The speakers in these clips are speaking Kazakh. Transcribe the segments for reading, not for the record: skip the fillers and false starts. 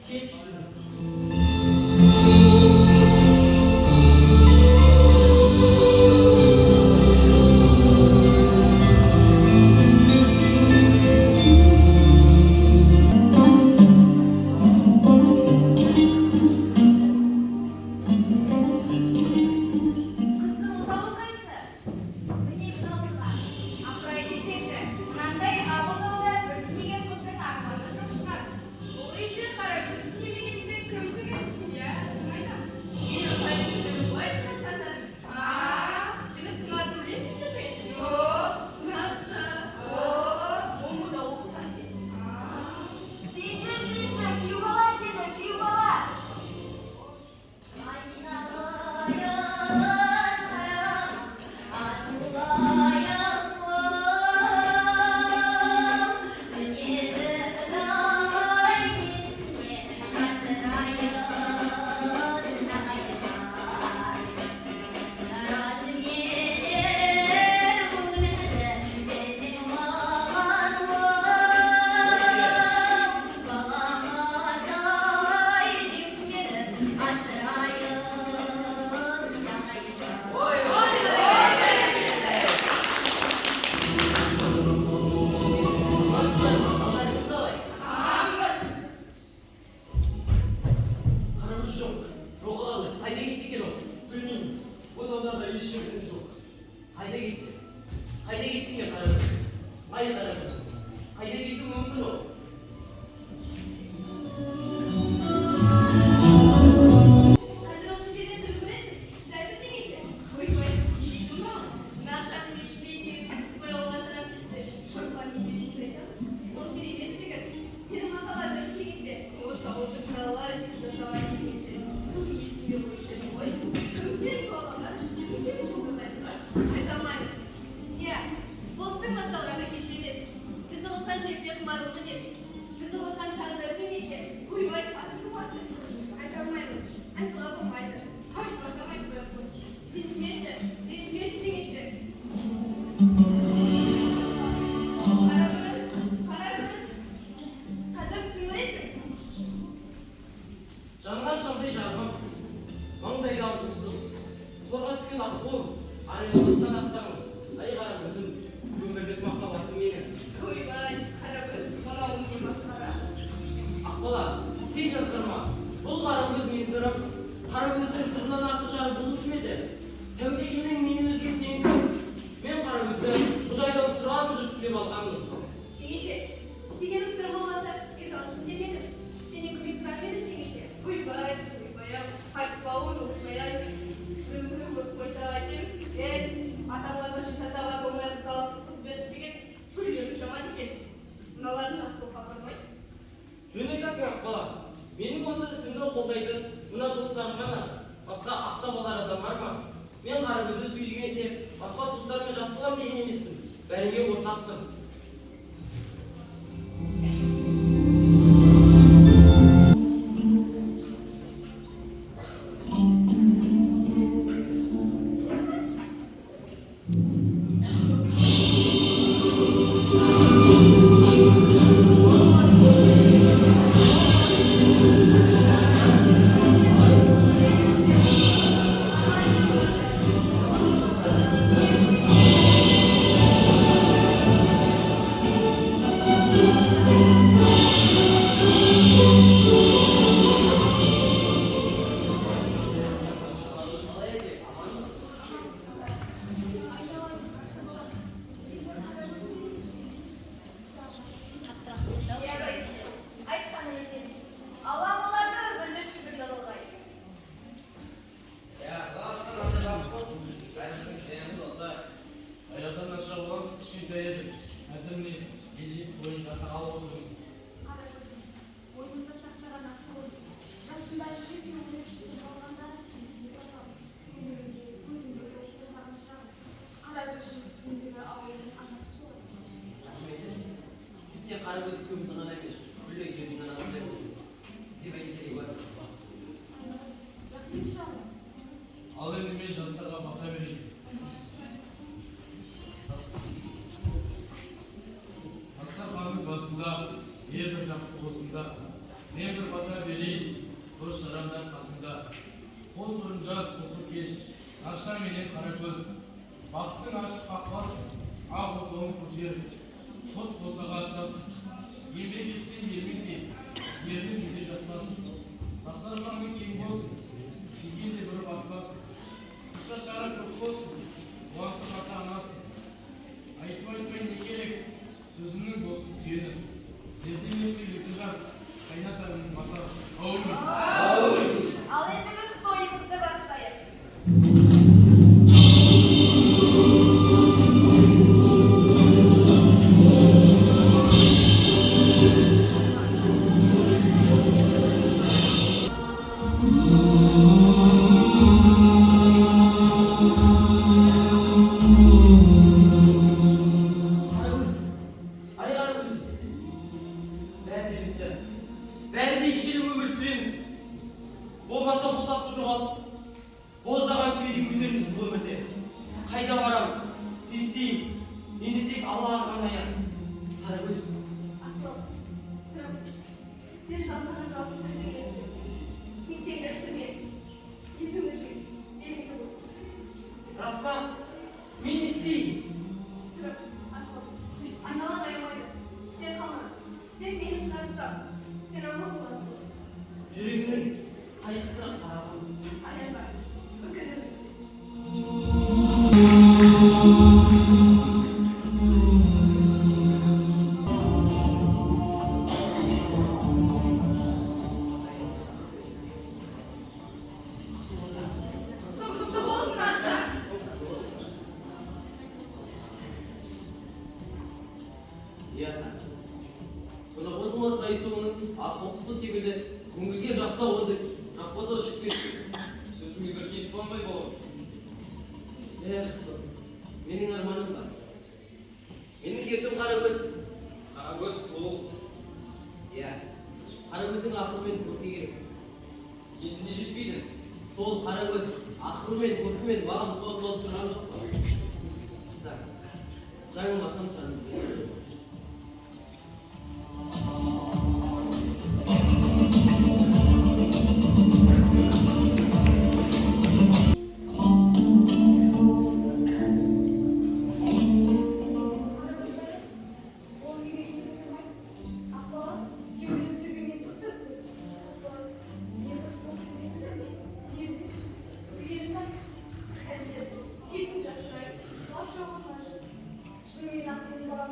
Geç. Kızım utalı kayсы? Міне мынау апырай десеңші, мынандай ауылда бір деген қыздың арманы жоқ шығар. Бұл үйде қаракөз немегенде кім кірген? Иә, кім айтам? Мені қайсысы былай қатар. Жігіттің атын білесің бе? Жоқ, жақсы. Омбыда оқыған сен. Сүйінші, күйеу бала деді, күйеу бала. Paramız yok. Rokalı. Haydi gitti gel o. Bilmiyorum. Odamda da iş yerimiz yok. Haydi gitti. Haydi gittin ya karagöz. Vay karagöz. Haydi gittin mümkün o. Hazır olsun Ceylan Türk'ünesin. Sizler de işte. Oymayın. Duydun mu? Нашам мешмейке бір ауылға тарапты. Шорпан немесе шойда. Ол керемет жігіт. Менің махаббатым шегеше. Осы ауылдың құралары жігіті жауай немесе. Есімге қойшы ғой. Көптен балалар. Екеуі жолдайды бар. Айта алмаймын. Иә, болыстың басталғаны кеш емес. Бізді осыған жетпей құмарлық емес. Бізді осыған тағдыры жеңеше. Ойбай, атым аты. Айта алмаймын. Айтуға болмайды. Айтпасам айтпай ақ қой. Ренжімеші дегенше. Қарагөз. Қазір түсінесің. Жанған шамдай жарғам. Маңдайда алтын қызыл. Қорға түскен аққу. Арайлағаттан аттамын. Ай қарагөзім. Өмірлік махаббатым менің. Ойбай, қарагөз. Мынау не масқара. Ақбала, тек жазғырма. Бұл қарагөз мен сырым. Қарагөздің сырынан артық жары болушы еді. Сәукешімнен мені өзге тең жоқ. Мен қарагөзді бұзайдан сұрап жүріп алғанмын. Жеңеше, істегенім сыр болмаса, ет алшын демедім. Сенен көмек сұрар едім, жеңеше. Ойбай, айтпауын оқымай. Мүмкін көп қойса айтайын. Атамызға шынтатаға болмайды салысып қыз беріспеген күлгені жаман екен. Мыналардың асылға бармайды. Жөн айтасың Ақбала. Менің осы ісімді қолдайтын мына достарым ғана. Басқа ақтап алар адам бар ма? Мен қарагөзді сүйгенде басқа туыстарыммен жат болам деген емеспін. Бәріңе ортақтым. Қарагөз көміз ғана емес, күлі екеудің арасында болыңыз. Сізде бәйтерегі бар. Ал енді мен жастарға бата берейін. Дастарханның басында ер бір жақсы болсында мен бір бата берейін, дос жарандар қасында. Қос орын жас, қосу кеш, наша менен қара көз. Бақыттың ашық қақпасын, ақ отауын көтер. Құт босаға атасын. Еңбек етсең елмен тей, ердің кете жатпасын. Тасарғаның кең болсын, келген де бір батпасын. Құша шара көп болсын, уақыт ата анасың. Айтмай не керек, сөзіңнің болсын түйенің. Зерден өтті екі жас, қайнатағының батасы. Аумин. Ал енді біз тойымызды бастайық. Karagöz. Ali Karagöz. Bende. Bende içeri ömür süremiz. Olmasa bu taslı çoğaltıp, bozdаған түйедей өтерміз бұл өмірде. Қайда барам, не істеймін, енді тек Аллаға ғана аян. Карагөз. Асыл, сырым, сен жандағы жалғыз сөзді келесің. Еңсеңді түсірме, есіңді жи, беліңді бұл. Рас па? Мен не істеймін? Сырым, асыл, айналаң аямайды. Сен қалма, сен мені шығарсаң, сен аман боласың. Жүрегімнің қайғысына қарағым. Аянба, өкініп. Құтты болсын аша. Яса. Сонда бозма сайысуының ақ қоқысы секілді көңілге жақса онды жақпаса ұшып кетті. Сөзіңе бір кес болмай болу. Досым, менің арманым бар. Менің дертім Қарагөз. Қарагөз сұлу. Иә, Қарагөздің ақылымен көркі керек. Енді жетпейді. Сол Қарагөз ақылымен көркімен бағым соғып тұрған жоқ па? Қыса, жаңылмасам жаным. Şunu inanmayın, babam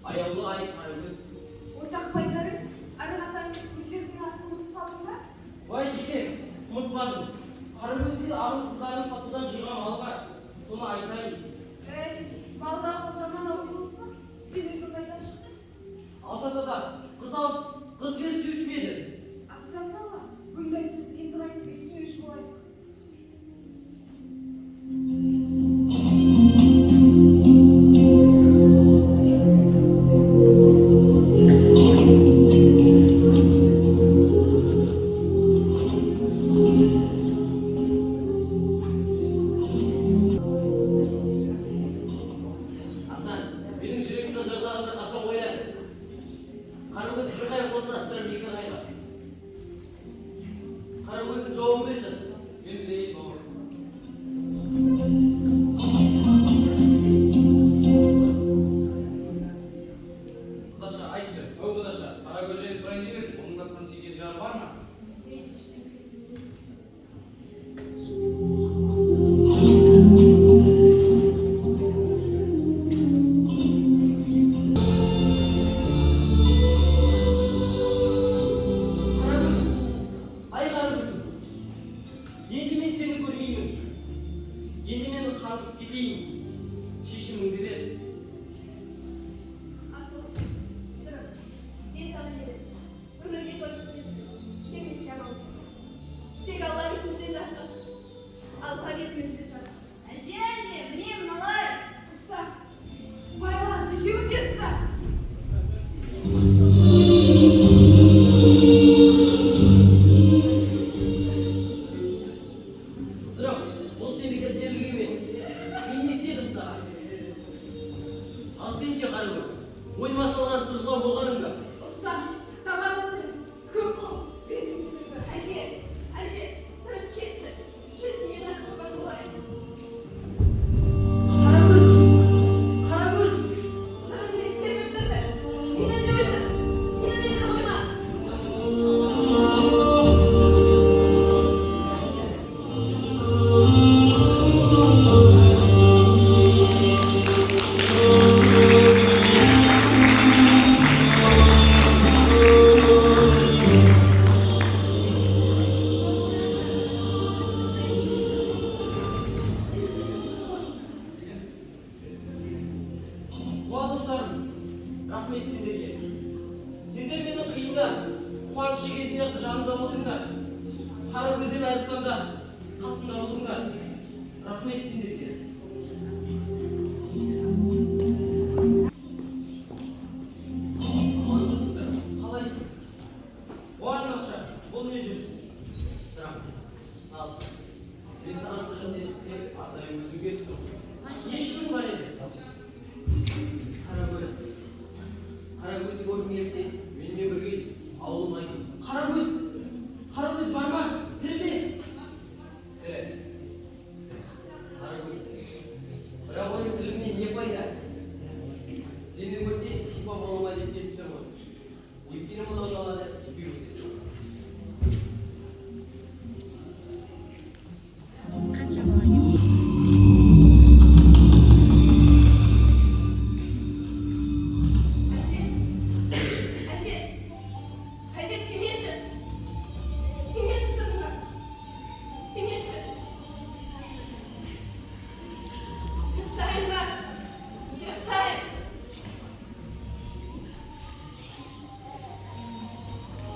Аяулы ай Қарагөз. Осы ақпайларың арағатаң өздерінің атын ұмытып қалдың ба? Вай жеке, ұмытпадым. Қарагөзде ару қыздарын сатудан жиған мал бар. Соны айтайын. Малдағы жаман ой болып па? Сен өзің қайдан шықтың? Алтатада қыз алыс, қыз беріс деуші ме еді? Астырапалла, бұндай сөз енді айтып үстіне үш болайық. Асан, менің жүрегімді жырлағандар қашан қояды? Қарагөз бір қайық болса, сырым екі қайға. Қарагөздің жауабын берші. Мен білейін бауыр. Құдаша, айтшы. Ау құдаша, Қарагөзден сұрайын деп едім. Оның да сан сүйген жары бар ма? Қарагөз, ай Қарагөз. Енді мен сені көрмеймін. Енді мен қаңғып кетейін. Шешіміңді бер. Асыл, сырым, мен саған беремін. Өмірге көргісін, тек еске аламын. Тек алла бетімізде жатқыз. Алла бетімізде жатқыз. Әже, міне мыналар. Ұста, байла, екеуін де ұста. Сырым, бұл сенікі терлік емес. Мен не істедім саған? Ал сен ше Қарагөз, мойныма салған сыржылау болғаныңда. Ұста, тамақ өттім. Көп қыл, бетім түрігі. Әже, сырым кетші. Кетші, мен ақылбар болайын. Қарагөз! Қарагөз! Сырым мен себепті. Мені де өлтір. Мені де қойма. Уа достарым, рахмет сендерге. Сендер менің қиында, қуаныш кезінде жанымда болдыңдар. Қарагөзден айырылсам да, қасымда болдыңдар. Рахмет сендерге. Аманбысың сырым. Қалайсың? Уа наша, бұл не жүріс? Сырым, сал сырым. Мен саған сырым естіп, ардайым өзім кетіп тұрмын. Ешкім бар еді. Қарагөз. Қарагөз көргің келсе, менімен бірге ауылыма кел. Қарагөз! Қарагөз бар ма? Тірі ме? Тірі. Қарагөз. Бірақ оның тірлігінен не пайда? Сені көрсе, шипа болама деп кетіп тұрмын. Өйткені мынау далада жіпе өседі. Әже, тимеші. Тимеші сырымға. Тимеші. Ұйықтайын ба? Ұйықтайын.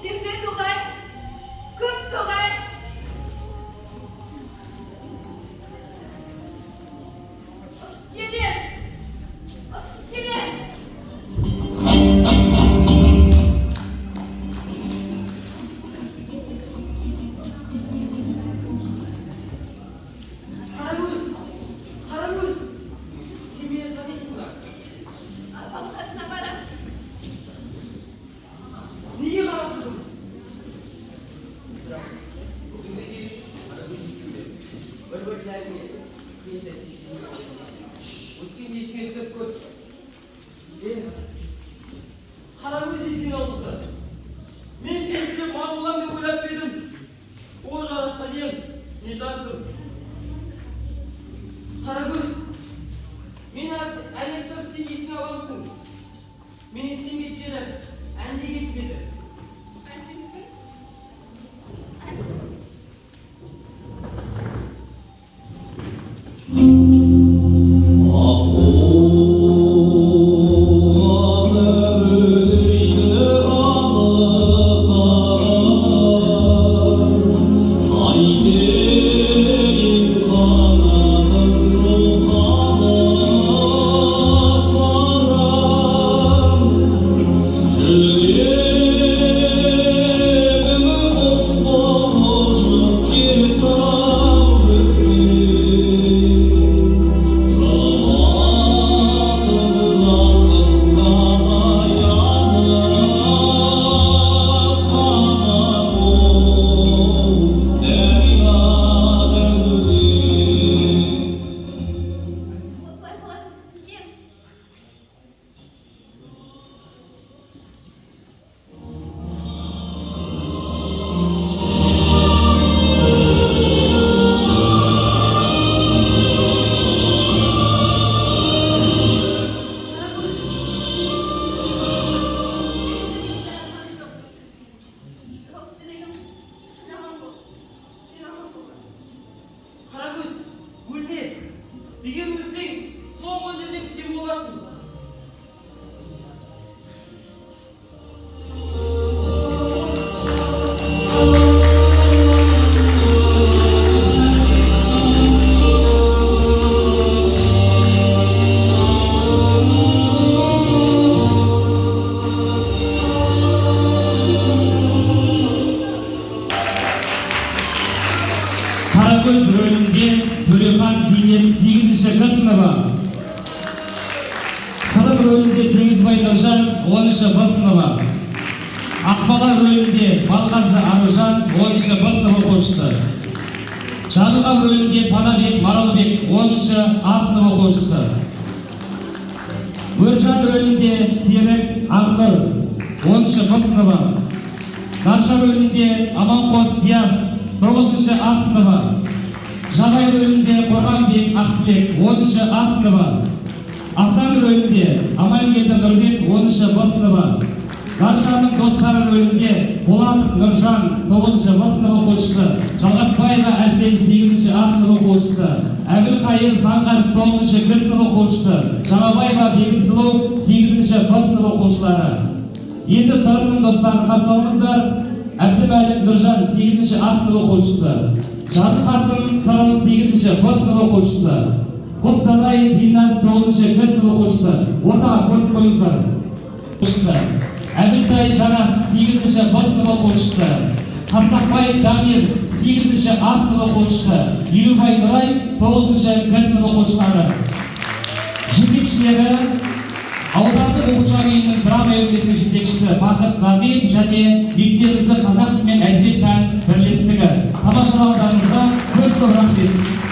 Жерде тоғай, көп тоғай. Ұшып келем. Ұшып келем. Қарагөз! Қарагөз! Сен мені танисың ба? Апам қасына барам. Неге қарап тұрдың? Сырым. Бүгінгі дейін Қарагөз есімде. Бір-бірлеріне қиын сәт өткенде еске түсіп көр. Қарагөз есіне ауысты. Мен теңізде мал болам деп ойлап едім. О жаратқан ием, не жаздым? Қарагөз, мен ән айтсам сен есіне аламысың. Meni sengit жерim әнде кетпеді. Әнтіміздің? Осылай болатын ем. Қарагөз, өлме. Егер өлсең, соңғы өлерден сен боласың. Қарагөз рөлінде Төлехан Зейнеп 8-ші К сыныбы. Сырым рөлінде Теңізбай Нұржан 10-ші Б сыныбы. Ақбала рөлінде Балғазы Аружан 10-ші Б сынып оқушысы. Жарылғам рөлінде Панабек Маралбек 10-ші А сынып оқушысы. Өржан рөлінде Серік Аңғыр 10-ші Б сыныбы. Дарша рөлінде Аманқос Диас 9-ші А сыныбы. Жабай рөлінде Қорғанбек Ақтілек 10-ші А сыныбы. Асан рөлінде Амангелді Нұрбек 10-ші Б сыныбы. Даршаның достары рөлінде Болат Нұржан 9-ші Б сынып оқушысы. Жалғасбаева Әсел 8-ші А сынып оқушысы. Әбілқайыр Заңғар 9-ші К сынып оқушысы. Жаңабаева Бегімсұлу 8-ші Б сынып оқушылары. Енді сырымның достарын қарсы алыңыздар. Әбдімәлік Нұржан 8-ші А сынып оқушысы. Жарылқасын Сырым 8-ші Б сынып оқушысы. Қостанай Дильназ 9-ші К сынып оқушысы. Ортаға көріп қойыңыздар. Әбілтай Жарас 8-ші Б сынып оқушысы. Қарсақбай Дамир 8-ші А сынып оқушысы. Елубай Нұрай 9-ші К сынып оқушылары. Жетекшілері аудандық оқушылар үйінің драма үйірмесінің жетекшісі Бақыт Набиев және мектебіміздің қазақ тілі мен әдебиет пән бірлестігі. Тамашалауларыңызға көп рахмет.